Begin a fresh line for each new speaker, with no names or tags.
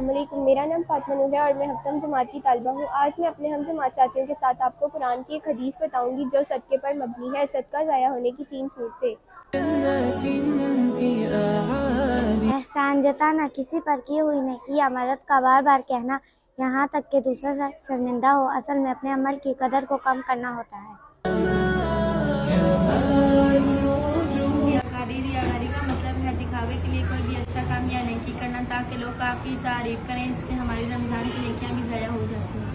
अस्सलामुअलैकुम। मेरा नाम फातिमा नूर है और मैं हफ्तम जमात की तालिबा हूँ। आज मैं अपने हम जमात साथियों के साथ आपको कुरान की एक हदीस बताऊंगी जो सदक़े पर मबनी है। सदका ज़ाया होने की 3 सूरतें।
एहसान जताना, किसी पर की हुई नेकी या मदद का बार बार कहना, यहाँ तक कि दूसरा शर्मिंदा हो, असल में अपने अमल की कदर को कम करना होता है।
रियाकारी का मतलब है दिखावे के लिए कोई भी अच्छा काम या नेकी करना ताकि लोग आपकी तारीफ करें। इससे हमारी रमजान की नेकियां भी ज़ाया हो जाती हैं।